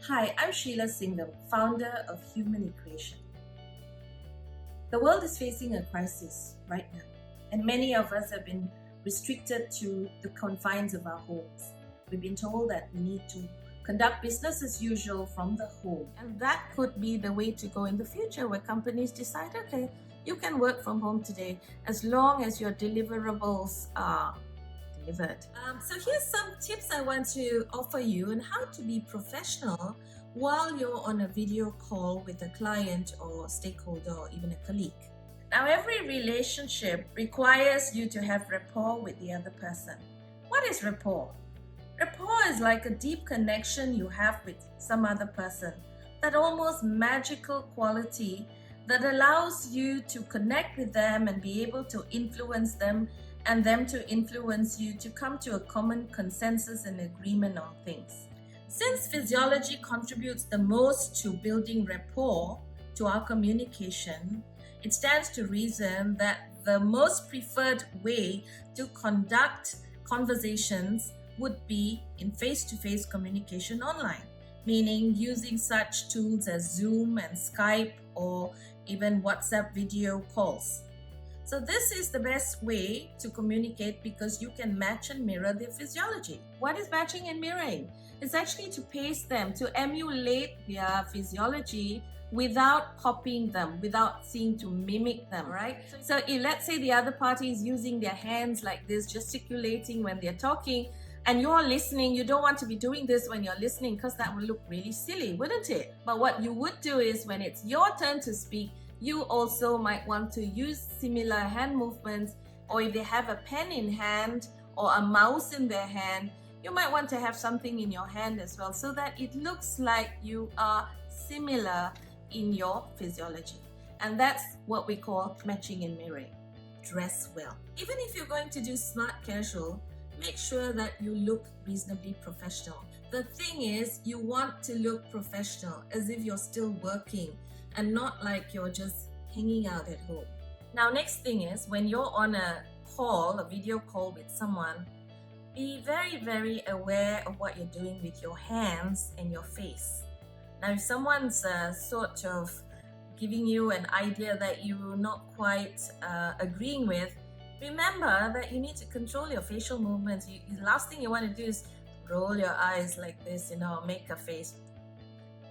Hi, I'm Sheila Singam, founder of Human Equation. The world is facing a crisis right now, and many of us have been restricted to the confines of our homes. We've been told that we need to conduct business as usual from the home. And that could be the way to go in the future, where companies decide, okay, you can work from home today as long as your deliverables are delivered. So here's some tips I want to offer you on how to be professional while you're on a video call with a client or stakeholder or even a colleague. Now, every relationship requires you to have rapport with the other person. What is rapport? Rapport is like a deep connection you have with some other person, that almost magical quality that allows you to connect with them and be able to influence them and them to influence you to come to a common consensus and agreement on things. Since physiology contributes the most to building rapport to our communication, it stands to reason that the most preferred way to conduct conversations would be in face-to-face communication online, meaning using such tools as Zoom and Skype or even WhatsApp video calls. So this is the best way to communicate because you can match and mirror their physiology. What is matching and mirroring? It's actually to pace them, to emulate their physiology without copying them, without seeing to mimic them, right? So if let's say the other party is using their hands like this, gesticulating when they're talking, and you're listening, you don't want to be doing this when you're listening because that would look really silly, wouldn't it? But what you would do is when it's your turn to speak, you also might want to use similar hand movements, or if they have a pen in hand or a mouse in their hand, you might want to have something in your hand as well so that it looks like you are similar in your physiology. And that's what we call matching and mirroring. Dress well. Even if you're going to do smart casual, make sure that you look reasonably professional. The thing is, you want to look professional as if you're still working and not like you're just hanging out at home. Now, next thing is when you're on a call, a video call with someone, be very, very aware of what you're doing with your hands and your face. Now, if someone's sort of giving you an idea that you're not quite agreeing with, remember that you need to control your facial movements. The last thing you want to do is roll your eyes like this, make a face.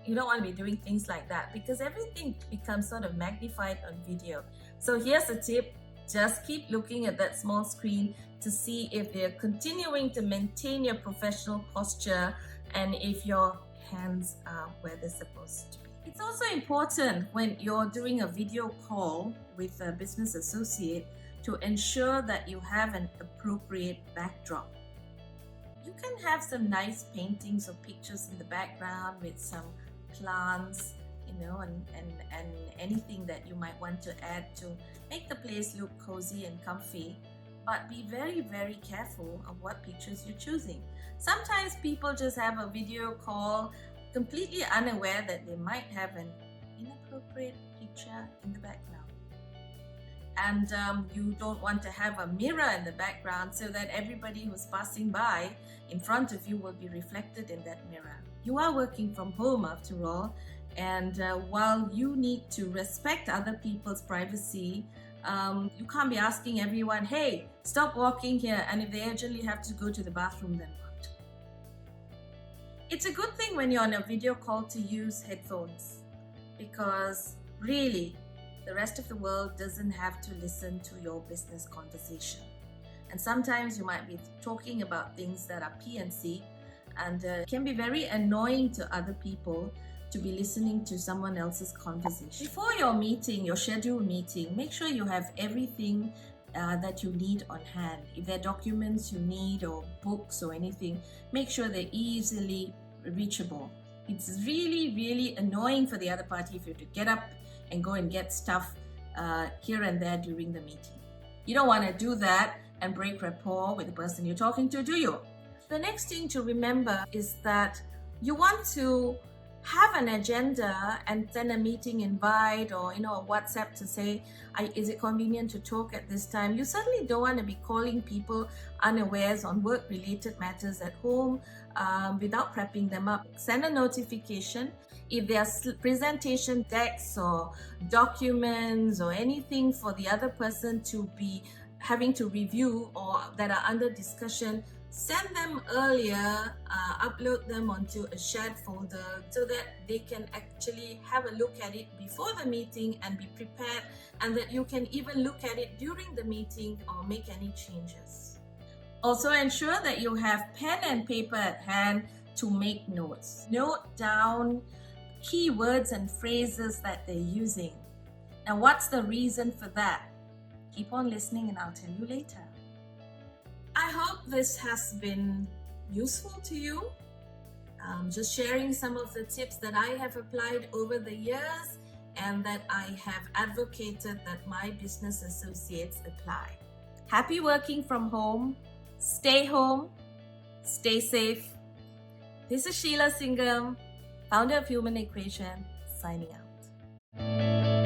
You don't want to be doing things like that because everything becomes sort of magnified on video. So here's a tip. Just keep looking at that small screen to see if they're continuing to maintain your professional posture and if your hands are where they're supposed to be. It's also important when you're doing a video call with a business associate to ensure that you have an appropriate backdrop. You can have some nice paintings or pictures in the background with some plants, and anything that you might want to add to make the place look cozy and comfy. But be very, very careful of what pictures you're choosing. Sometimes people just have a video call completely unaware that they might have an inappropriate picture in the background. And you don't want to have a mirror in the background so that everybody who's passing by in front of you will be reflected in that mirror. You are working from home after all, and while you need to respect other people's privacy, you can't be asking everyone, hey, stop walking here, and if they urgently have to go to the bathroom, then what? It's a good thing when you're on a video call to use headphones, because really, the rest of the world doesn't have to listen to your business conversation. And sometimes you might be talking about things that are P&C, and it can be very annoying to other people to be listening to someone else's conversation. Before your meeting, your scheduled meeting, make sure you have everything that you need on hand. If there are documents you need or books or anything, make sure they're easily reachable. It's really, really annoying for the other party if you have to get up and go and get stuff here and there during the meeting. You don't want to do that and break rapport with the person you're talking to, do you? The next thing to remember is that you want to have an agenda and send a meeting invite or a WhatsApp to say, is it convenient to talk at this time? You certainly don't want to be calling people unawares on work related matters at home without prepping them up. Send a notification. If there are presentation decks or documents or anything for the other person to be having to review or that are under discussion, send them earlier, upload them onto a shared folder so that they can actually have a look at it before the meeting and be prepared, and that you can even look at it during the meeting or make any changes. Also ensure that you have pen and paper at hand to make notes. Note down keywords and phrases that they're using. Now, what's the reason for that? Keep on listening and I'll tell you later. I hope this has been useful to you. Just sharing some of the tips that I have applied over the years and that I have advocated that my business associates apply. Happy working from home. Stay home. Stay safe. This is Sheila Singam, founder of Human Equation, signing out.